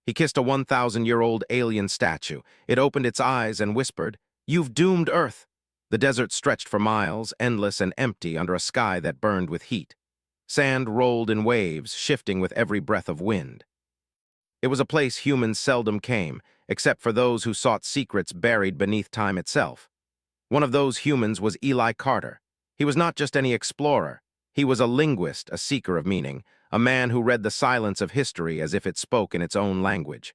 He kissed a 1,000-year-old alien statue. It opened its eyes and whispered, "You've doomed Earth." The desert stretched for miles, endless and empty under a sky that burned with heat. Sand rolled in waves, shifting with every breath of wind. It was a place humans seldom came, except for those who sought secrets buried beneath time itself. One of those humans was Eli Carter. He was not just any explorer. He was a linguist, a seeker of meaning, a man who read the silence of history as if it spoke in its own language.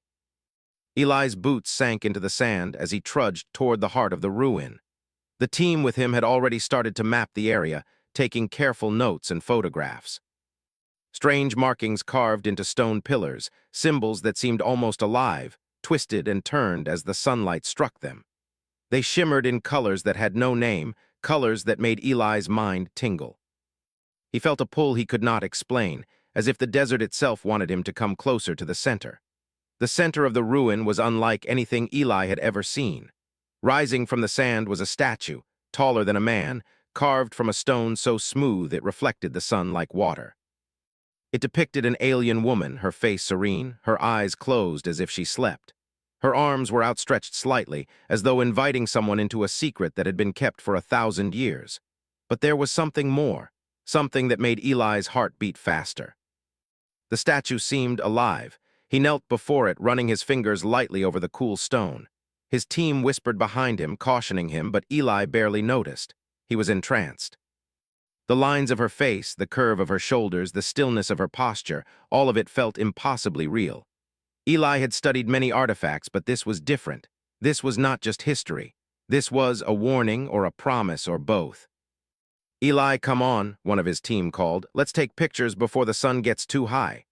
Eli's boots sank into the sand as he trudged toward the heart of the ruin. The team with him had already started to map the area, taking careful notes and photographs. Strange markings carved into stone pillars, symbols that seemed almost alive, twisted and turned as the sunlight struck them. They shimmered in colors that had no name, colors that made Eli's mind tingle. He felt a pull he could not explain, as if the desert itself wanted him to come closer to the center. The center of the ruin was unlike anything Eli had ever seen. Rising from the sand was a statue, taller than a man, carved from a stone so smooth it reflected the sun like water. It depicted an alien woman, her face serene, her eyes closed as if she slept. Her arms were outstretched slightly, as though inviting someone into a secret that had been kept for 1,000 years. But there was something more, something that made Eli's heart beat faster. The statue seemed alive. He knelt before it, running his fingers lightly over the cool stone. His team whispered behind him, cautioning him, but Eli barely noticed. He was entranced. The lines of her face, the curve of her shoulders, the stillness of her posture, all of it felt impossibly real. Eli had studied many artifacts, but this was different. This was not just history. This was a warning or a promise or both. "Eli, come on," one of his team called. "Let's take pictures before the sun gets too high."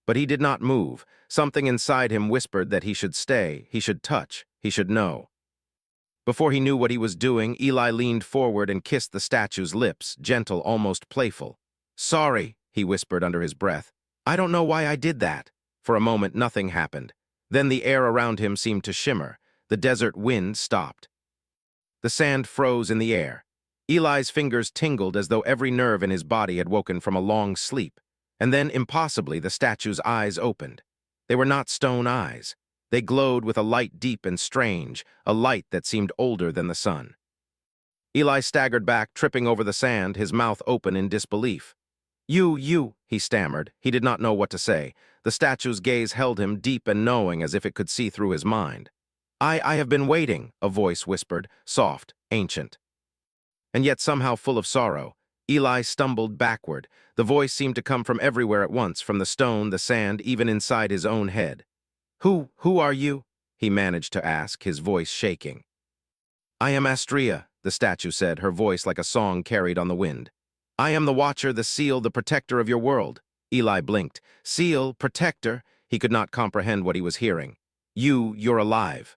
But he did not move. Something inside him whispered that he should stay, he should touch, he should know. Before he knew what he was doing, Eli leaned forward and kissed the statue's lips, gentle, almost playful. "Sorry," he whispered under his breath. "I don't know why I did that." For a moment, nothing happened. Then the air around him seemed to shimmer. The desert wind stopped. The sand froze in the air. Eli's fingers tingled as though every nerve in his body had woken from a long sleep. And then, impossibly, the statue's eyes opened. They were not stone eyes. They glowed with a light deep and strange, a light that seemed older than the sun. Eli staggered back, tripping over the sand, his mouth open in disbelief. You, he stammered. He did not know what to say. The statue's gaze held him, deep and knowing, as if it could see through his mind. I have been waiting," a voice whispered, soft, ancient. And yet somehow full of sorrow. Eli stumbled backward. The voice seemed to come from everywhere at once, from the stone, the sand, even inside his own head. Who are you?" he managed to ask, his voice shaking. "I am Astrea," the statue said, her voice like a song carried on the wind. "I am the Watcher, the Seal, the Protector of your world." Eli blinked. "Seal, Protector?" He could not comprehend what he was hearing. You're alive."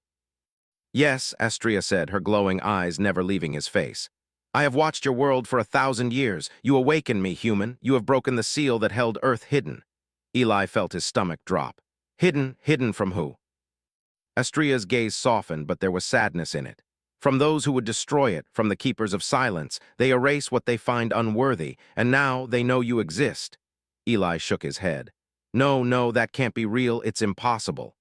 "Yes," Astrea said, her glowing eyes never leaving his face. "I have watched your world for 1,000 years. You awakened me, human. You have broken the seal that held Earth hidden." Eli felt his stomach drop. Hidden from who? Astrea's gaze softened, but there was sadness in it. From those who would destroy it, from the keepers of silence. They erase what they find unworthy, and now they know you exist. Eli shook his head. No, that can't be real. It's impossible."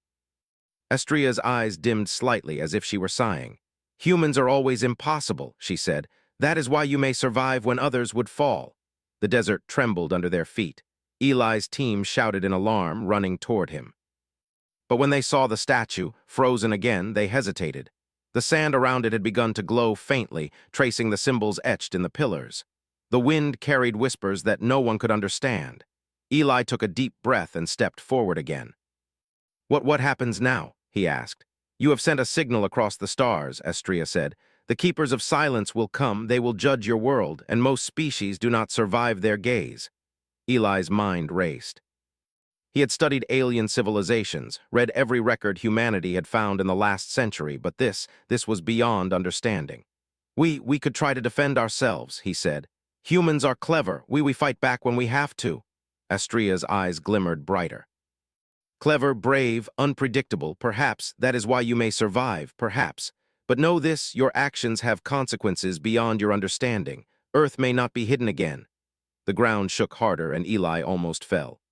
Astrea's eyes dimmed slightly, as if she were sighing. "Humans are always impossible," she said. "That is why you may survive when others would fall." The desert trembled under their feet. Eli's team shouted in alarm, running toward him. But when they saw the statue, frozen again, they hesitated. The sand around it had begun to glow faintly, tracing the symbols etched in the pillars. The wind carried whispers that no one could understand. Eli took a deep breath and stepped forward again. What happens now?" he asked. "You have sent a signal across the stars," Astrea said. "The keepers of silence will come, they will judge your world, and most species do not survive their gaze." Eli's mind raced. He had studied alien civilizations, read every record humanity had found in the last century, but this was beyond understanding. We could try to defend ourselves," he said. "Humans are clever. We fight back when we have to." Astrea's eyes glimmered brighter. "Clever, brave, unpredictable, perhaps. That is why you may survive, perhaps. But know this, your actions have consequences beyond your understanding. Earth may not be hidden again." The ground shook harder, and Eli almost fell.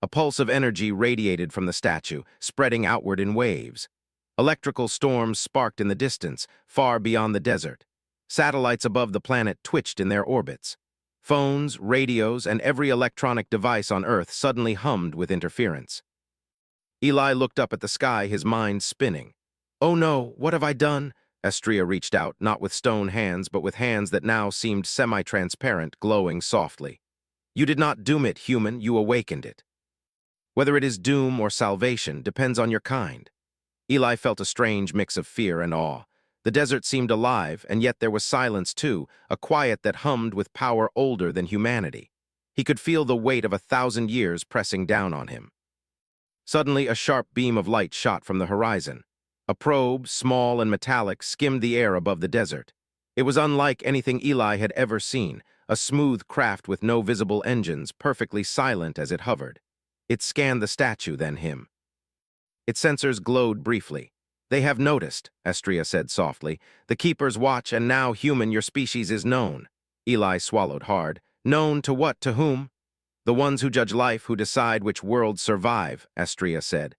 A pulse of energy radiated from the statue, spreading outward in waves. Electrical storms sparked in the distance, far beyond the desert. Satellites above the planet twitched in their orbits. Phones, radios, and every electronic device on Earth suddenly hummed with interference. Eli looked up at the sky, his mind spinning. "Oh no, what have I done?" Astria reached out, not with stone hands, but with hands that now seemed semi-transparent, glowing softly. "You did not doom it, human, you awakened it. Whether it is doom or salvation depends on your kind." Eli felt a strange mix of fear and awe. The desert seemed alive, and yet there was silence too, a quiet that hummed with power older than humanity. He could feel the weight of 1,000 years pressing down on him. Suddenly, a sharp beam of light shot from the horizon. A probe, small and metallic, skimmed the air above the desert. It was unlike anything Eli had ever seen, a smooth craft with no visible engines, perfectly silent as it hovered. It scanned the statue, then him. Its sensors glowed briefly. "They have noticed," Astria said softly. "The Keepers watch, and now, human, your species is known." Eli swallowed hard. "Known to what, to whom?" "The ones who judge life, who decide which worlds survive," Astria said.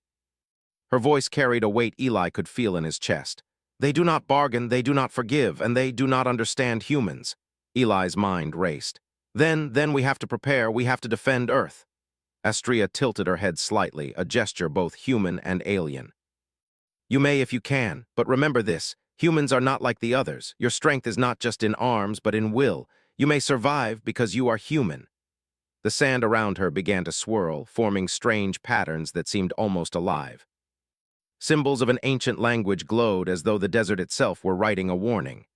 Her voice carried a weight Eli could feel in his chest. "They do not bargain, they do not forgive, and they do not understand humans." Eli's mind raced. Then we have to prepare, we have to defend Earth." Astria tilted her head slightly, a gesture both human and alien. "You may if you can, but remember this. Humans are not like the others. Your strength is not just in arms, but in will. You may survive because you are human." The sand around her began to swirl, forming strange patterns that seemed almost alive. Symbols of an ancient language glowed as though the desert itself were writing a warning.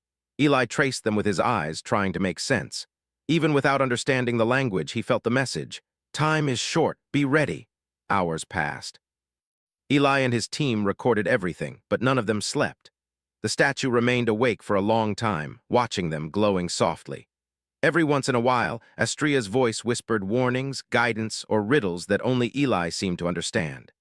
Eli traced them with his eyes, trying to make sense. Even without understanding the language, he felt the message. "Time is short, be ready." Hours passed. Eli and his team recorded everything, but none of them slept. The statue remained awake for a long time, watching them, glowing softly. Every once in a while, Astria's voice whispered warnings, guidance, or riddles that only Eli seemed to understand.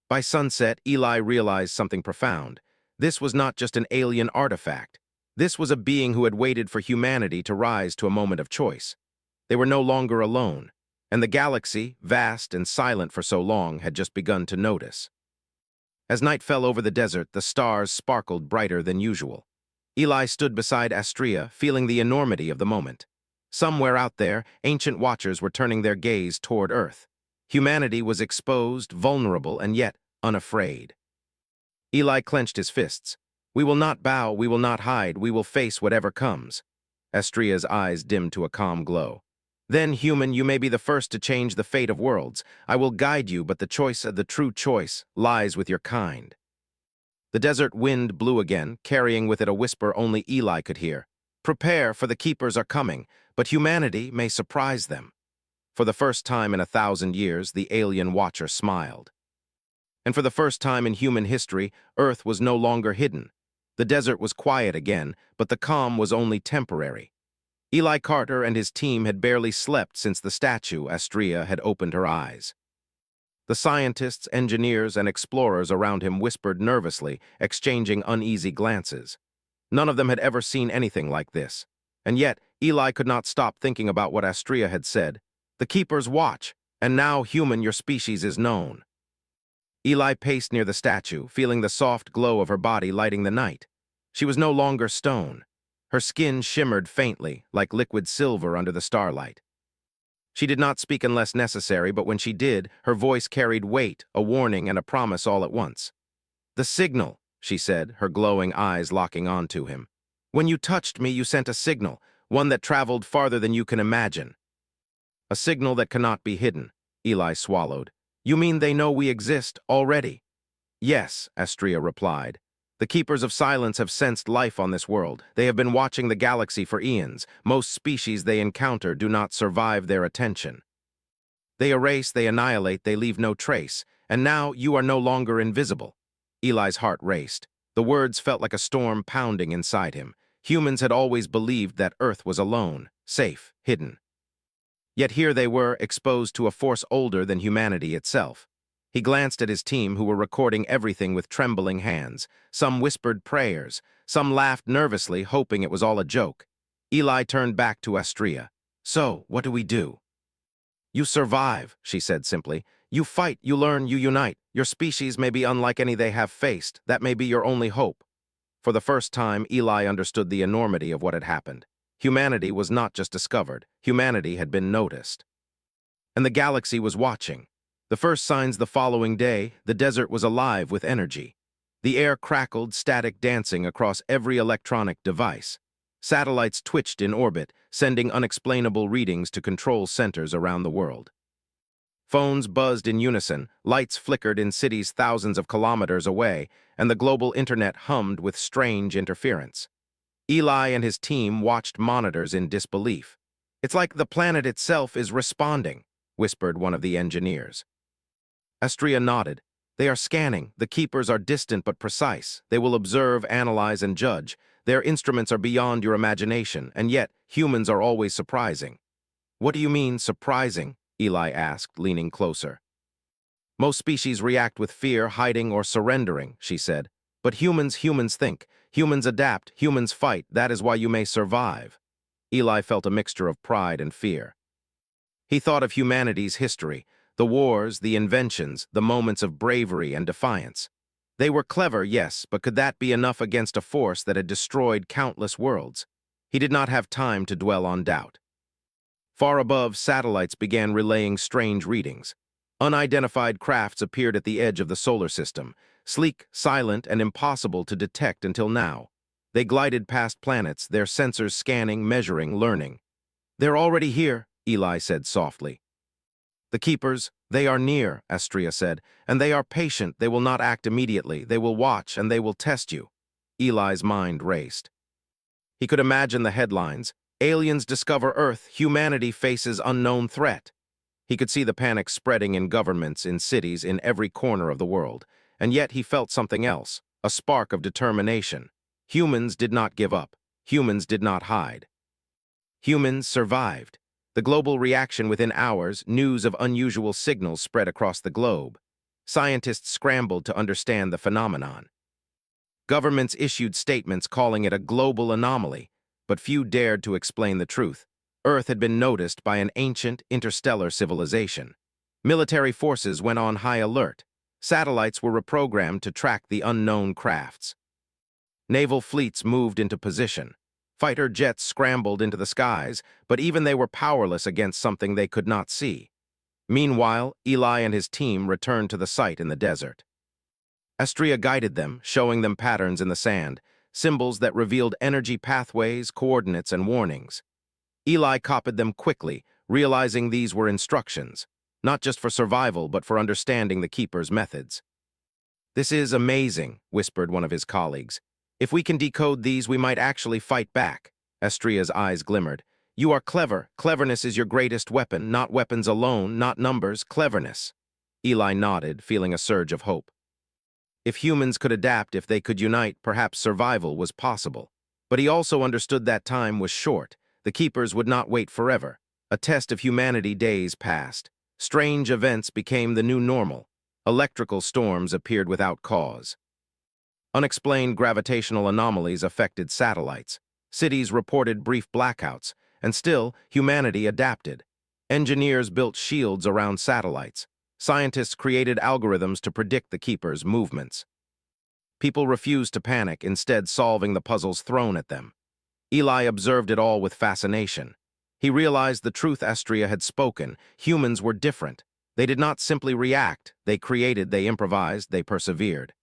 By sunset, Eli realized something profound. This was not just an alien artifact. This was a being who had waited for humanity to rise to a moment of choice. They were no longer alone, and the galaxy, vast and silent for so long, had just begun to notice. As night fell over the desert, the stars sparkled brighter than usual. Eli stood beside Astria, feeling the enormity of the moment. Somewhere out there, ancient watchers were turning their gaze toward Earth. Humanity was exposed, vulnerable, and yet unafraid. Eli clenched his fists. "We will not bow, we will not hide, we will face whatever comes." Astria's eyes dimmed to a calm glow. "Then, human, you may be the first to change the fate of worlds. I will guide you, but the choice of the true choice lies with your kind." The desert wind blew again, carrying with it a whisper only Eli could hear. "Prepare, for the Keepers are coming, but humanity may surprise them." For the first time in 1,000 years, the alien watcher smiled. And for the first time in human history, Earth was no longer hidden. The desert was quiet again, but the calm was only temporary. Eli Carter and his team had barely slept since the statue, Astria, had opened her eyes. The scientists, engineers, and explorers around him whispered nervously, exchanging uneasy glances. None of them had ever seen anything like this. And yet, Eli could not stop thinking about what Astria had said. "The Keepers watch, and now, human, your species is known." Eli paced near the statue, feeling the soft glow of her body lighting the night. She was no longer stone. Her skin shimmered faintly, like liquid silver under the starlight. She did not speak unless necessary, but when she did, her voice carried weight, a warning, and a promise all at once. "The signal," she said, her glowing eyes locking onto him. "When you touched me, you sent a signal, one that traveled farther than you can imagine." "A signal that cannot be hidden," Eli swallowed. "You mean they know we exist already?" "Yes," Astria replied. "The Keepers of Silence have sensed life on this world. They have been watching the galaxy for eons. Most species they encounter do not survive their attention. They erase, they annihilate, they leave no trace. And now you are no longer invisible." Eli's heart raced. The words felt like a storm pounding inside him. Humans had always believed that Earth was alone, safe, hidden. Yet here they were, exposed to a force older than humanity itself. He glanced at his team, who were recording everything with trembling hands. Some whispered prayers. Some laughed nervously, hoping it was all a joke. Eli turned back to Astria. "So, what do we do?" You survive, she said simply. You fight, you learn, you unite. Your species may be unlike any they have faced. That may be your only hope. For the first time, Eli understood the enormity of what had happened. Humanity was not just discovered. Humanity had been noticed. And the galaxy was watching. The first signs the following day, the desert was alive with energy. The air crackled, static dancing across every electronic device. Satellites twitched in orbit, sending unexplainable readings to control centers around the world. Phones buzzed in unison, lights flickered in cities thousands of kilometers away, and the global internet hummed with strange interference. Eli and his team watched monitors in disbelief. It's like the planet itself is responding, whispered one of the engineers. Astria nodded. They are scanning. The keepers are distant but precise. They will observe, analyze, and judge. Their instruments are beyond your imagination, and yet humans are always surprising. What do you mean, surprising? Eli asked, leaning closer. Most species react with fear, hiding, or surrendering, she said. But humans think. Humans adapt, humans fight. That is why you may survive. Eli felt a mixture of pride and fear. He thought of humanity's history, the wars, the inventions, the moments of bravery and defiance. They were clever, yes, but could that be enough against a force that had destroyed countless worlds? He did not have time to dwell on doubt. Far above, satellites began relaying strange readings. Unidentified crafts appeared at the edge of the solar system, sleek, silent, and impossible to detect until now. They glided past planets, their sensors scanning, measuring, learning. They're already here, Eli said softly. The keepers, they are near, Astria said, and they are patient. They will not act immediately. They will watch, and they will test you. Eli's mind raced. He could imagine the headlines. Aliens discover Earth. Humanity faces unknown threat. He could see the panic spreading in governments, in cities, in every corner of the world. And yet he felt something else, a spark of determination. Humans did not give up. Humans did not hide. Humans survived. The global reaction within hours, news of unusual signals spread across the globe. Scientists scrambled to understand the phenomenon. Governments issued statements calling it a global anomaly, but few dared to explain the truth. Earth had been noticed by an ancient interstellar civilization. Military forces went on high alert. Satellites were reprogrammed to track the unknown crafts. Naval fleets moved into position. Fighter jets scrambled into the skies, but even they were powerless against something they could not see. Meanwhile, Eli and his team returned to the site in the desert. Astria guided them, showing them patterns in the sand, symbols that revealed energy pathways, coordinates, and warnings. Eli copied them quickly, realizing these were instructions, not just for survival, but for understanding the Keeper's methods. "This is amazing," whispered one of his colleagues. "If we can decode these, we might actually fight back." Astria's eyes glimmered. "You are clever. Cleverness is your greatest weapon, not weapons alone, not numbers, cleverness." Eli nodded, feeling a surge of hope. If humans could adapt, if they could unite, perhaps survival was possible. But he also understood that time was short. The Keepers would not wait forever. A test of humanity days passed. Strange events became the new normal. Electrical storms appeared without cause. Unexplained gravitational anomalies affected satellites. Cities reported brief blackouts, and still, humanity adapted. Engineers built shields around satellites. Scientists created algorithms to predict the Keepers' movements. People refused to panic, instead solving the puzzles thrown at them. Eli observed it all with fascination. He realized the truth Astria had spoken. Humans were different. They did not simply react. They created, they improvised, they persevered.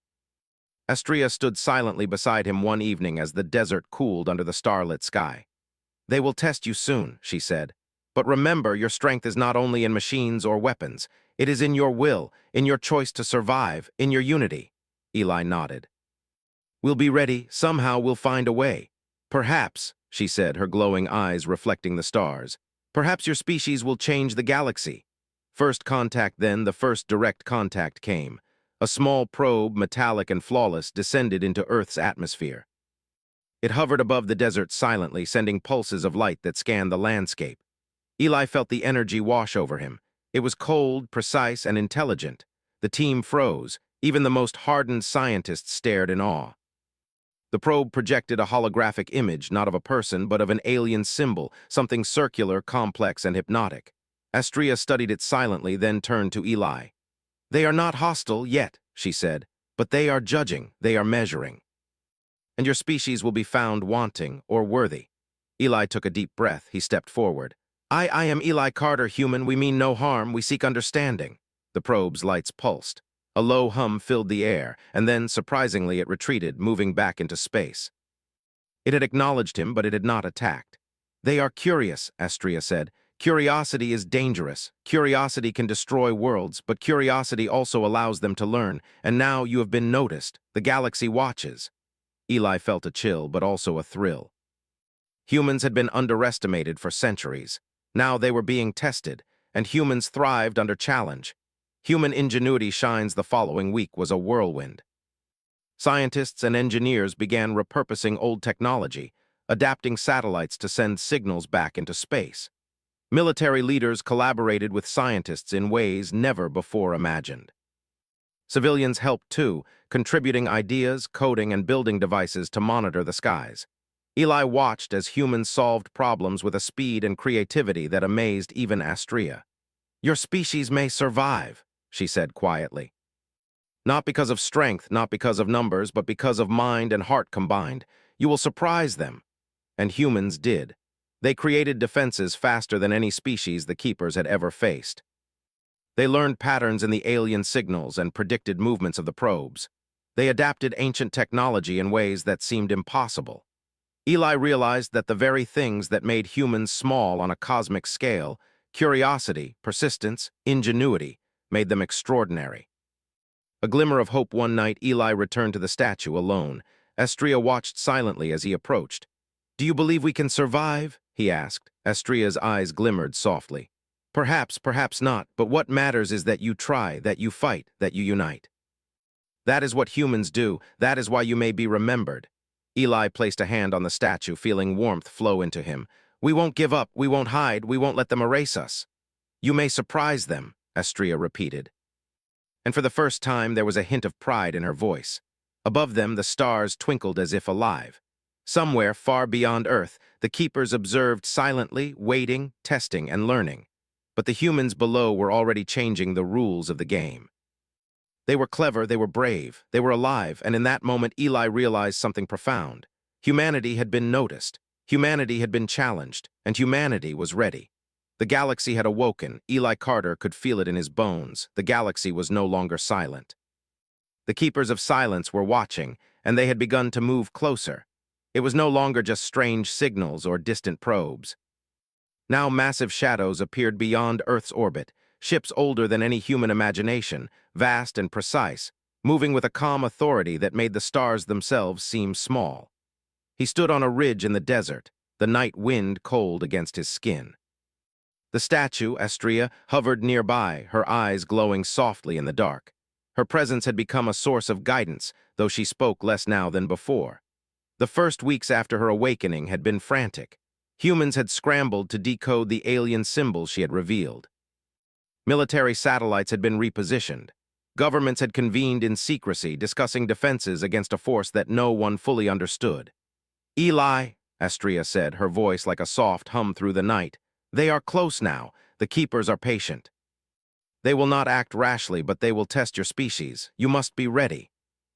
Astria stood silently beside him one evening as the desert cooled under the starlit sky. "They will test you soon," she said. "But remember, your strength is not only in machines or weapons. It is in your will, in your choice to survive, in your unity." Eli nodded. "We'll be ready. Somehow we'll find a way." "Perhaps," she said, her glowing eyes reflecting the stars. "Perhaps your species will change the galaxy." First contact then, the first direct contact came. A small probe, metallic and flawless, descended into Earth's atmosphere. It hovered above the desert silently, sending pulses of light that scanned the landscape. Eli felt the energy wash over him. It was cold, precise, and intelligent. The team froze. Even the most hardened scientists stared in awe. The probe projected a holographic image, not of a person, but of an alien symbol, something circular, complex, and hypnotic. Astria studied it silently, then turned to Eli. "They are not hostile yet," she said, "but they are judging, they are measuring. And your species will be found wanting or worthy." Eli took a deep breath. He stepped forward. I am Eli Carter, human. We mean no harm. We seek understanding." The probe's lights pulsed. A low hum filled the air, and then, surprisingly, it retreated, moving back into space. It had acknowledged him, but it had not attacked. "They are curious," Astria said. "Curiosity is dangerous. Curiosity can destroy worlds, but curiosity also allows them to learn. And now you have been noticed. The galaxy watches." Eli felt a chill, but also a thrill. Humans had been underestimated for centuries. Now they were being tested, and humans thrived under challenge. Human ingenuity shines the following week was a whirlwind. Scientists and engineers began repurposing old technology, adapting satellites to send signals back into space. Military leaders collaborated with scientists in ways never before imagined. Civilians helped too, contributing ideas, coding, and building devices to monitor the skies. Eli watched as humans solved problems with a speed and creativity that amazed even Astria. "Your species may survive," she said quietly. "Not because of strength, not because of numbers, but because of mind and heart combined. You will surprise them." And humans did. They created defenses faster than any species the Keepers had ever faced. They learned patterns in the alien signals and predicted movements of the probes. They adapted ancient technology in ways that seemed impossible. Eli realized that the very things that made humans small on a cosmic scale, curiosity, persistence, ingenuity, made them extraordinary. A glimmer of hope one night, Eli returned to the statue alone. Astria watched silently as he approached. "Do you believe we can survive?" he asked. Astria's eyes glimmered softly. "Perhaps, perhaps not, but what matters is that you try, that you fight, that you unite. That is what humans do. That is why you may be remembered." Eli placed a hand on the statue, feeling warmth flow into him. "We won't give up, we won't hide, we won't let them erase us." "You may surprise them," Astria repeated. And for the first time there was a hint of pride in her voice. Above them the stars twinkled as if alive. Somewhere far beyond Earth, the Keepers observed silently, waiting, testing, and learning. But the humans below were already changing the rules of the game. They were clever, they were brave, they were alive, and in that moment Eli realized something profound. Humanity had been noticed, humanity had been challenged, and humanity was ready. The galaxy had awoken. Eli Carter could feel it in his bones. The galaxy was no longer silent. The Keepers of Silence were watching, and they had begun to move closer. It was no longer just strange signals or distant probes. Now massive shadows appeared beyond Earth's orbit, ships older than any human imagination, vast and precise, moving with a calm authority that made the stars themselves seem small. He stood on a ridge in the desert, the night wind cold against his skin. The statue, Astria, hovered nearby, her eyes glowing softly in the dark. Her presence had become a source of guidance, though she spoke less now than before. The first weeks after her awakening had been frantic. Humans had scrambled to decode the alien symbols she had revealed. Military satellites had been repositioned. Governments had convened in secrecy, discussing defenses against a force that no one fully understood. "Eli," Astria said, her voice like a soft hum through the night, "they are close now. The Keepers are patient. They will not act rashly, but they will test your species. You must be ready."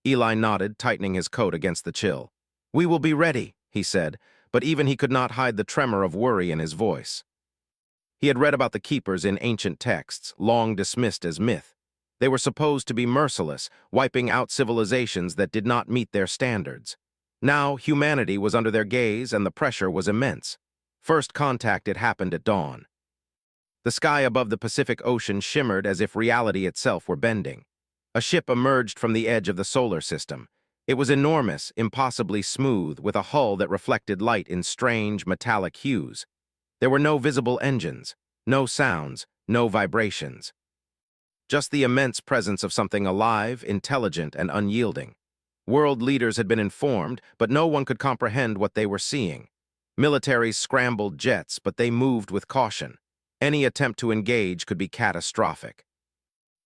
Eli nodded, tightening his coat against the chill. "We will be ready," he said, but even he could not hide the tremor of worry in his voice. He had read about the Keepers in ancient texts, long dismissed as myth. They were supposed to be merciless, wiping out civilizations that did not meet their standards. Now humanity was under their gaze, and the pressure was immense. First contact had happened at dawn. The sky above the Pacific Ocean shimmered as if reality itself were bending. A ship emerged from the edge of the solar system. It was enormous, impossibly smooth, with a hull that reflected light in strange, metallic hues. There were no visible engines, no sounds, no vibrations. Just the immense presence of something alive, intelligent, and unyielding. World leaders had been informed, but no one could comprehend what they were seeing. Militaries scrambled jets, but they moved with caution. Any attempt to engage could be catastrophic.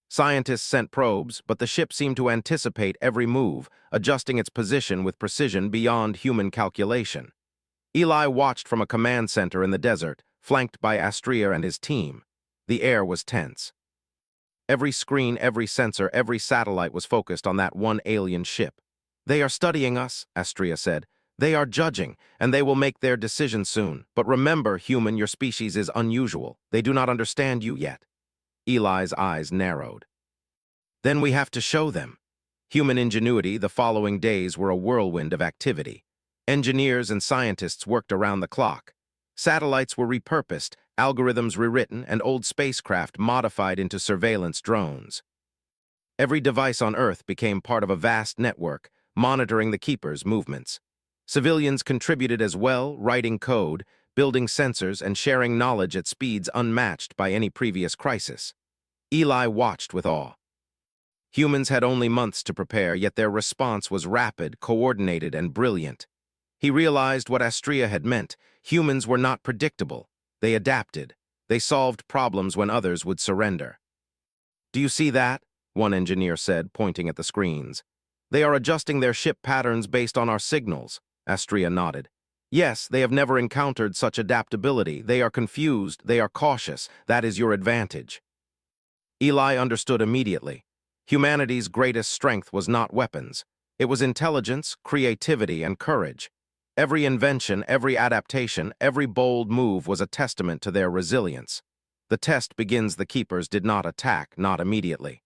Scientists sent probes, but the ship seemed to anticipate every move, adjusting its position with precision beyond human calculation. Eli watched from a command center in the desert, flanked by Astria and his team. The air was tense. Every screen, every sensor, every satellite was focused on that one alien ship. "They are studying us," Astria said. "They are judging, and they will make their decision soon. But remember, human, your species is unusual. They do not understand you yet." Eli's eyes narrowed. "Then we have to show them." Human ingenuity the following days were a whirlwind of activity. Engineers and scientists worked around the clock. Satellites were repurposed, algorithms rewritten, and old spacecraft modified into surveillance drones. Every device on Earth became part of a vast network, monitoring the Keeper's movements. Civilians contributed as well, writing code, building sensors, and sharing knowledge at speeds unmatched by any previous crisis. Eli watched with awe. Humans had only months to prepare, yet their response was rapid, coordinated, and brilliant. He realized what Astria had meant. Humans were not predictable. They adapted. They solved problems when others would surrender. "Do you see that?" one engineer said, pointing at the screens. "They are adjusting their ship patterns based on our signals." Astria nodded. "Yes, they have never encountered such adaptability. They are confused. They are cautious. That is your advantage." Eli understood immediately. Humanity's greatest strength was not weapons. It was intelligence, creativity, and courage. Every invention, every adaptation, every bold move was a testament to their resilience. The test begins. The Keepers did not attack, not immediately.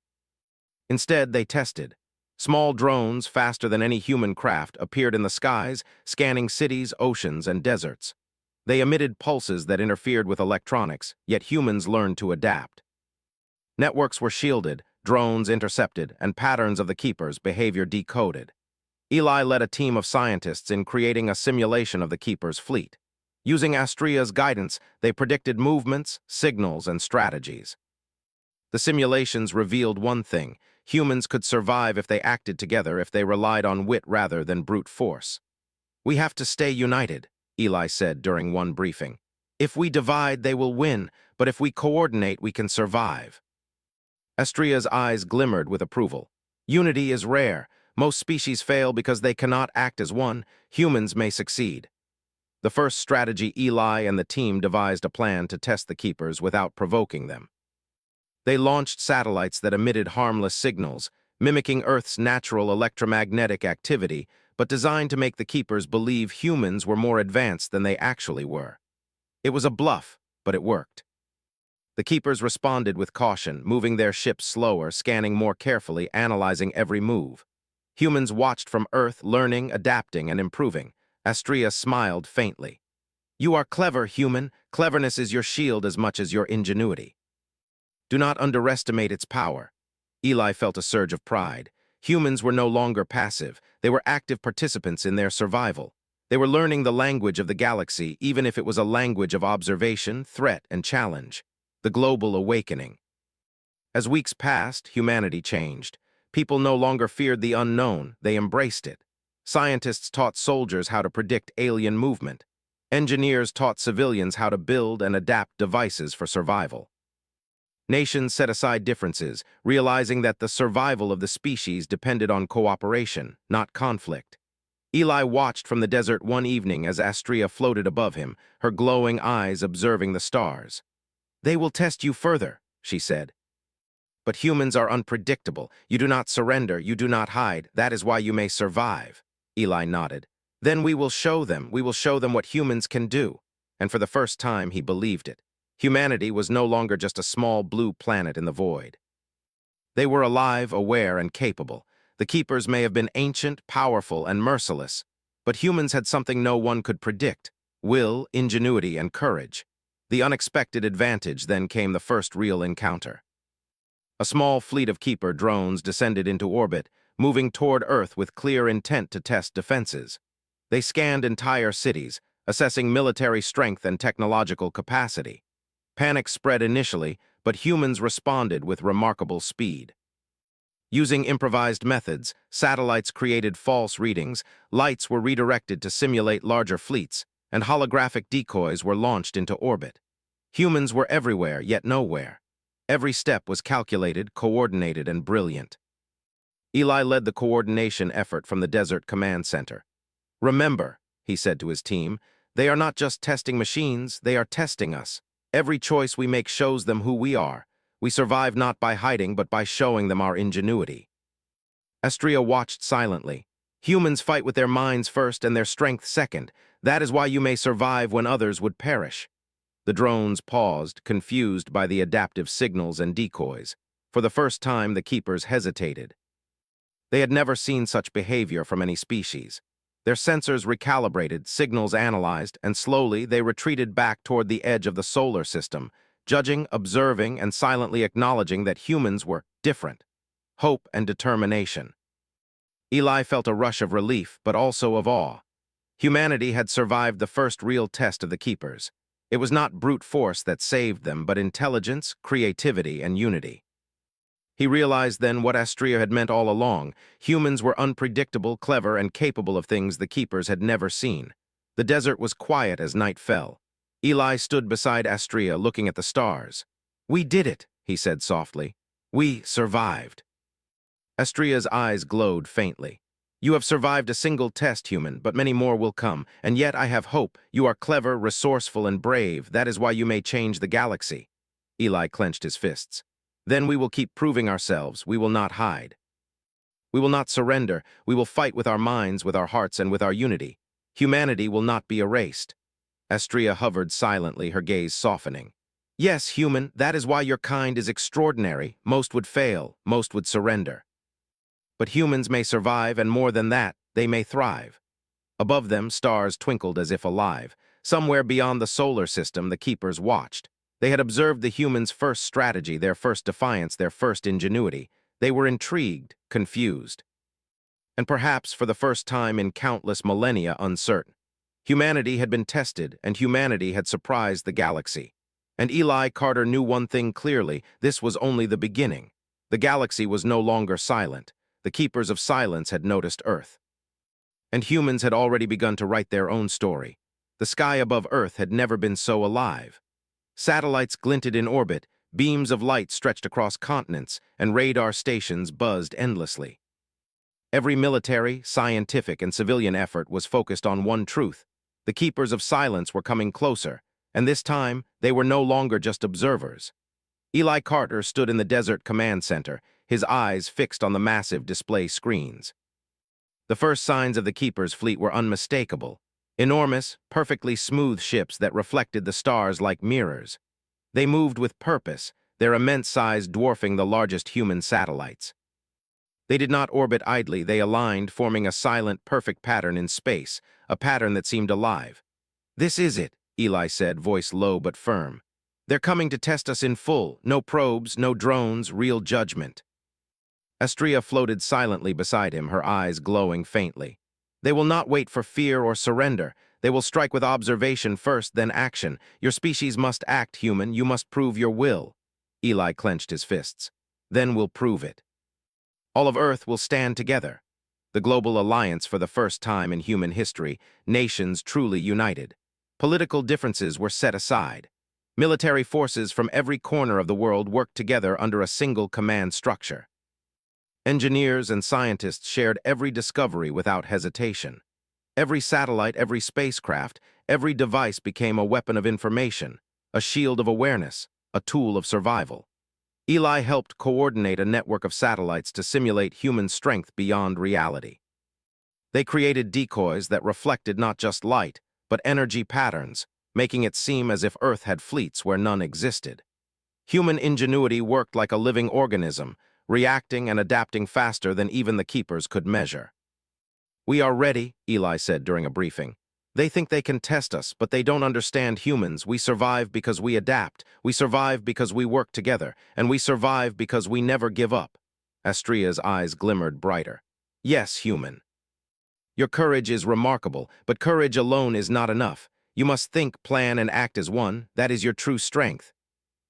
Instead, they tested. Small drones, faster than any human craft, appeared in the skies, scanning cities, oceans, and deserts. They emitted pulses that interfered with electronics, yet humans learned to adapt. Networks were shielded, drones intercepted, and patterns of the Keepers' behavior decoded. Eli led a team of scientists in creating a simulation of the Keeper's fleet. Using Astria's guidance, they predicted movements, signals, and strategies. The simulations revealed one thing: humans could survive if they acted together, if they relied on wit rather than brute force. "We have to stay united," Eli said during one briefing. "If we divide, they will win, but if we coordinate, we can survive." Astria's eyes glimmered with approval. "Unity is rare. Most species fail because they cannot act as one. Humans may succeed." The first strategy, Eli and the team devised a plan to test the Keepers without provoking them. They launched satellites that emitted harmless signals, mimicking Earth's natural electromagnetic activity, but designed to make the Keepers believe humans were more advanced than they actually were. It was a bluff, but it worked. The Keepers responded with caution, moving their ships slower, scanning more carefully, analyzing every move. Humans watched from Earth, learning, adapting, and improving. Astria smiled faintly. "You are clever, human. Cleverness is your shield as much as your ingenuity. Do not underestimate its power." Eli felt a surge of pride. Humans were no longer passive. They were active participants in their survival. They were learning the language of the galaxy, even if it was a language of observation, threat, and challenge. The global awakening. As weeks passed, humanity changed. People no longer feared the unknown, they embraced it. Scientists taught soldiers how to predict alien movement. Engineers taught civilians how to build and adapt devices for survival. Nations set aside differences, realizing that the survival of the species depended on cooperation, not conflict. Eli watched from the desert one evening as Astria floated above him, her glowing eyes observing the stars. "They will test you further," she said. "But humans are unpredictable. You do not surrender, you do not hide. That is why you may survive." Eli nodded. "Then we will show them. We will show them what humans can do." And for the first time, he believed it. Humanity was no longer just a small blue planet in the void. They were alive, aware, and capable. The Keepers may have been ancient, powerful, and merciless, but humans had something no one could predict: will, ingenuity, and courage. The unexpected advantage then came the first real encounter. A small fleet of Keeper drones descended into orbit, moving toward Earth with clear intent to test defenses. They scanned entire cities, assessing military strength and technological capacity. Panic spread initially, but humans responded with remarkable speed. Using improvised methods, satellites created false readings, lights were redirected to simulate larger fleets, and holographic decoys were launched into orbit. Humans were everywhere, yet nowhere. Every step was calculated, coordinated, and brilliant. Eli led the coordination effort from the Desert Command Center. "Remember," he said to his team, "they are not just testing machines, they are testing us. Every choice we make shows them who we are. We survive not by hiding, but by showing them our ingenuity. Astria watched silently. Humans fight with their minds first and their strength second. That is why you may survive when others would perish. The drones paused, confused by the adaptive signals and decoys. For the first time, the keepers hesitated. They had never seen such behavior from any species. Their sensors recalibrated, signals analyzed, and slowly they retreated back toward the edge of the solar system, judging, observing, and silently acknowledging that humans were different. Hope and determination. Eli felt a rush of relief, but also of awe. Humanity had survived the first real test of the keepers. It was not brute force that saved them, but intelligence, creativity, and unity. He realized then what Astria had meant all along. Humans were unpredictable, clever, and capable of things the keepers had never seen. The desert was quiet as night fell. Eli stood beside Astria, looking at the stars. "We did it," he said softly. "We survived." Astria's eyes glowed faintly. "You have survived a single test, human, but many more will come. And yet I have hope. You are clever, resourceful, and brave. That is why you may change the galaxy." Eli clenched his fists. "Then we will keep proving ourselves. We will not hide. We will not surrender. We will fight with our minds, with our hearts, and with our unity. Humanity will not be erased." Astria hovered silently, her gaze softening. "Yes, human, that is why your kind is extraordinary. Most would fail. Most would surrender. But humans may survive, and more than that, they may thrive." Above them, stars twinkled as if alive. Somewhere beyond the solar system, the keepers watched. They had observed the humans' first strategy, their first defiance, their first ingenuity. They were intrigued, confused, and perhaps for the first time in countless millennia uncertain. Humanity had been tested, and humanity had surprised the galaxy. And Eli Carter knew one thing clearly: this was only the beginning. The galaxy was no longer silent. The keepers of silence had noticed Earth. And humans had already begun to write their own story. The sky above Earth had never been so alive. Satellites glinted in orbit, beams of light stretched across continents, and radar stations buzzed endlessly. Every military, scientific, and civilian effort was focused on one truth: the keepers of silence were coming closer, and this time they were no longer just observers. Eli Carter stood in the desert command center, his eyes fixed on the massive display screens. The first signs of the keepers' fleet were unmistakable. Enormous, perfectly smooth ships that reflected the stars like mirrors. They moved with purpose, their immense size dwarfing the largest human satellites. They did not orbit idly, they aligned, forming a silent, perfect pattern in space, a pattern that seemed alive. "This is it," Eli said, voice low but firm. "They're coming to test us in full. No probes, no drones, real judgment." Astria floated silently beside him, her eyes glowing faintly. "They will not wait for fear or surrender. They will strike with observation first, then action. Your species must act, human. You must prove your will." Eli clenched his fists. "Then we'll prove it. All of Earth will stand together. The global alliance for the first time in human history, nations truly united. Political differences were set aside. Military forces from every corner of the world worked together under a single command structure. Engineers and scientists shared every discovery without hesitation. Every satellite, every spacecraft, every device became a weapon of information, a shield of awareness, a tool of survival. Eli helped coordinate a network of satellites to simulate human strength beyond reality. They created decoys that reflected not just light, but energy patterns, making it seem as if Earth had fleets where none existed. Human ingenuity worked like a living organism, reacting and adapting faster than even the keepers could measure. "We are ready," Eli said during a briefing. "They think they can test us, but they don't understand humans. We survive because we adapt. We survive because we work together. And we survive because we never give up." Astria's eyes glimmered brighter. "Yes, human. Your courage is remarkable, but courage alone is not enough. You must think, plan, and act as one. That is your true strength."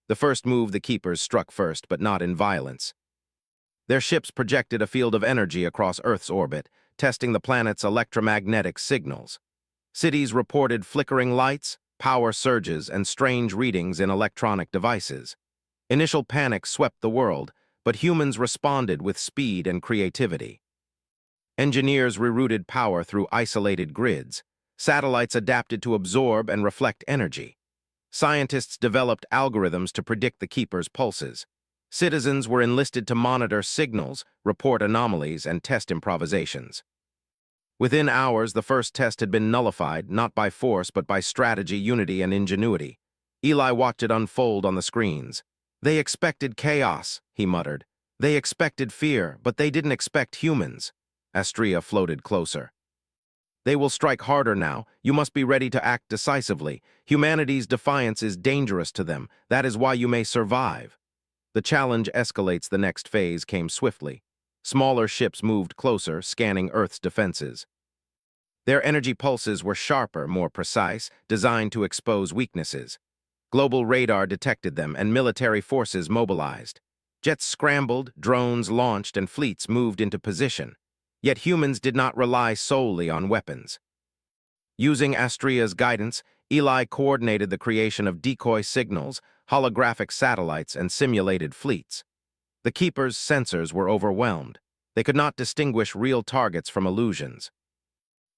The first move the keepers struck first, but not in violence. Their ships projected a field of energy across Earth's orbit, testing the planet's electromagnetic signals. Cities reported flickering lights, power surges, and strange readings in electronic devices. Initial panic swept the world, but humans responded with speed and creativity. Engineers rerouted power through isolated grids. Satellites adapted to absorb and reflect energy. Scientists developed algorithms to predict the keeper's pulses. Citizens were enlisted to monitor signals, report anomalies, and test improvisations. Within hours, the first test had been nullified, not by force but by strategy, unity, and ingenuity. Eli watched it unfold on the screens. They expected chaos, he muttered. They expected fear, but they didn't expect humans. Astria floated closer. They will strike harder now. You must be ready to act decisively. Humanity's defiance is dangerous to them. That is why you may survive. The challenge escalates. The next phase came swiftly. Smaller ships moved closer, scanning Earth's defenses. Their energy pulses were sharper, more precise, designed to expose weaknesses. Global radar detected them, and military forces mobilized. Jets scrambled, drones launched, and fleets moved into position. Yet humans did not rely solely on weapons. Using Astria's guidance, Eli coordinated the creation of decoy signals, holographic satellites, and simulated fleets. The Keeper's sensors were overwhelmed. They could not distinguish real targets from illusions.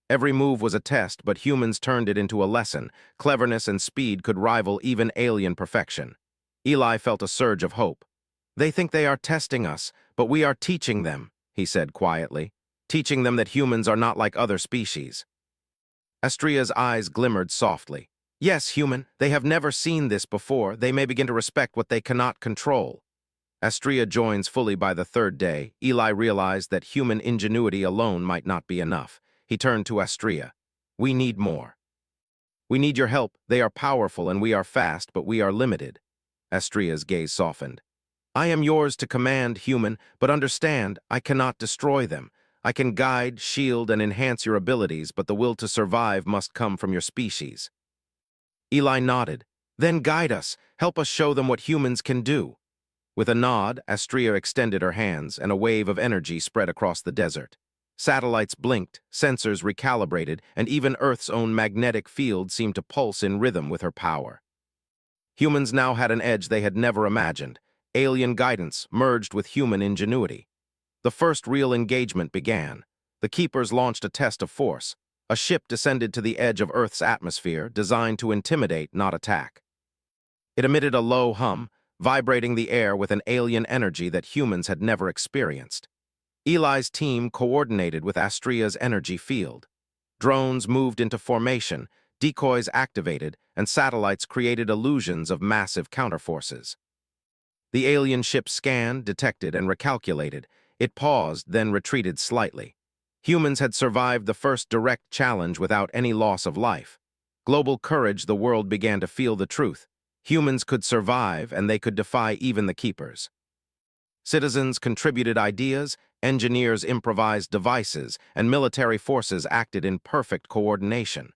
Every move was a test, but humans turned it into a lesson. Cleverness and speed could rival even alien perfection. Eli felt a surge of hope. They think they are testing us, but we are teaching them, he said quietly, teaching them that humans are not like other species. Astria's eyes glimmered softly. Yes, human, they have never seen this before. They may begin to respect what they cannot control. Astria joins fully by the third day. Eli realized that human ingenuity alone might not be enough. He turned to Astria. We need more. We need your help. They are powerful and we are fast, but we are limited. Astria's gaze softened. I am yours to command, human, but understand, I cannot destroy them. I can guide, shield, and enhance your abilities, but the will to survive must come from your species. Eli nodded. Then guide us. Help us show them what humans can do. With a nod, Astria extended her hands, and a wave of energy spread across the desert. Satellites blinked, sensors recalibrated, and even Earth's own magnetic field seemed to pulse in rhythm with her power. Humans now had an edge they had never imagined. Alien guidance merged with human ingenuity. The first real engagement began. The Keepers launched a test of force. A ship descended to the edge of Earth's atmosphere, designed to intimidate, not attack. It emitted a low hum, vibrating the air with an alien energy that humans had never experienced. Eli's team coordinated with Astria's energy field. Drones moved into formation, decoys activated, and satellites created illusions of massive counterforces. The alien ship scanned, detected, and recalculated. It paused, then retreated slightly. Humans had survived the first direct challenge without any loss of life. Global courage, the world began to feel the truth. Humans could survive, and they could defy even the Keepers. Citizens contributed ideas, engineers improvised devices, and military forces acted in perfect coordination.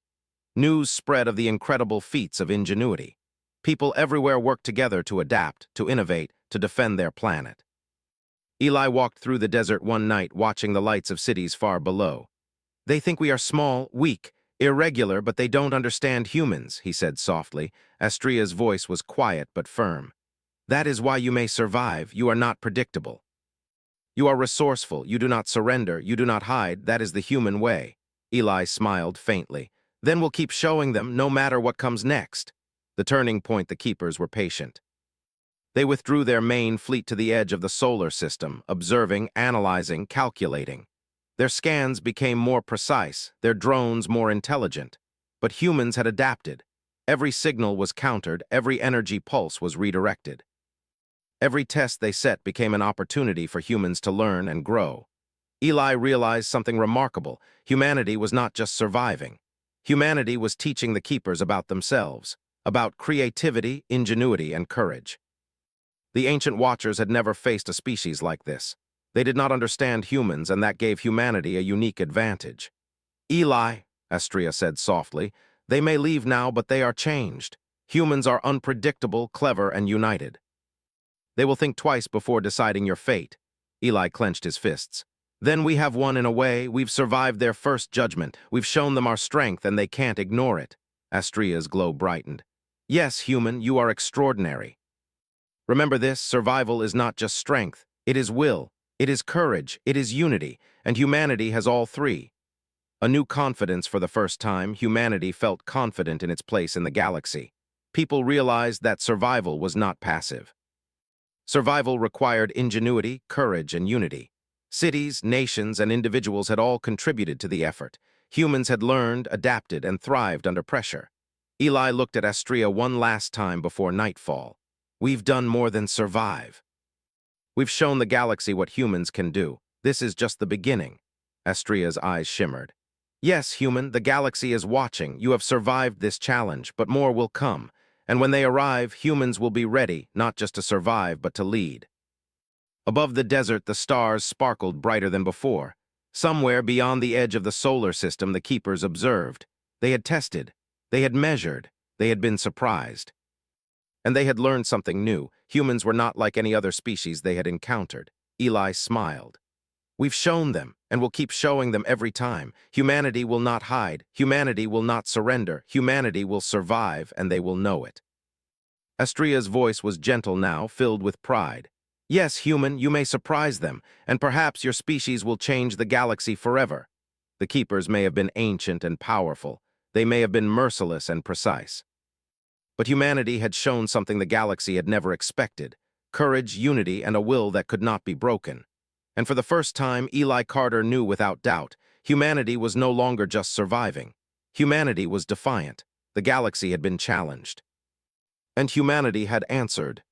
News spread of the incredible feats of ingenuity. People everywhere worked together to adapt, to innovate, to defend their planet. Eli walked through the desert one night, watching the lights of cities far below. They think we are small, weak, irregular, but they don't understand humans, he said softly. Astria's voice was quiet but firm. That is why you may survive. You are not predictable. You are resourceful. You do not surrender. You do not hide. That is the human way. Eli smiled faintly. Then we'll keep showing them, no matter what comes next. The turning point, the Keepers were patient. They withdrew their main fleet to the edge of the solar system, observing, analyzing, calculating. Their scans became more precise, their drones more intelligent. But humans had adapted. Every signal was countered, every energy pulse was redirected. Every test they set became an opportunity for humans to learn and grow. Eli realized something remarkable. Humanity was not just surviving. Humanity was teaching the Keepers about themselves, about creativity, ingenuity, and courage. The ancient Watchers had never faced a species like this. They did not understand humans, and that gave humanity a unique advantage. Eli, Astria said softly, they may leave now, but they are changed. Humans are unpredictable, clever, and united. They will think twice before deciding your fate. Eli clenched his fists. Then we have won in a way. We've survived their first judgment. We've shown them our strength, and they can't ignore it. Astria's glow brightened. Yes, human, you are extraordinary. Remember this, survival is not just strength. It is will, it is courage, it is unity, and humanity has all three. A new confidence for the first time, humanity felt confident in its place in the galaxy. people realized that survival was not passive. Survival required ingenuity, courage, and unity. Cities, nations, and individuals had all contributed to the effort. Humans had learned, adapted, and thrived under pressure. Eli looked at Astrea one last time before nightfall. We've done more than survive. We've shown the galaxy what humans can do. This is just the beginning. Astrea's eyes shimmered. Yes, human, the galaxy is watching. You have survived this challenge, but more will come. And when they arrive, humans will be ready, not just to survive, but to lead. Above the desert, the stars sparkled brighter than before. Somewhere beyond the edge of the solar system, the keepers observed. They had tested. They had measured. They had been surprised. And they had learned something new. Humans were not like any other species they had encountered. Eli smiled. We've shown them, and will keep showing them every time. Humanity will not hide. Humanity will not surrender. Humanity will survive, and they will know it. Astrea's voice was gentle now, filled with pride. Yes, human, you may surprise them, and perhaps your species will change the galaxy forever. The keepers may have been ancient and powerful. They may have been merciless and precise. But humanity had shown something the galaxy had never expected: courage, unity, and a will that could not be broken. And for the first time, Eli Carter knew without doubt, humanity was no longer just surviving. Humanity was defiant. The galaxy had been challenged. And humanity had answered.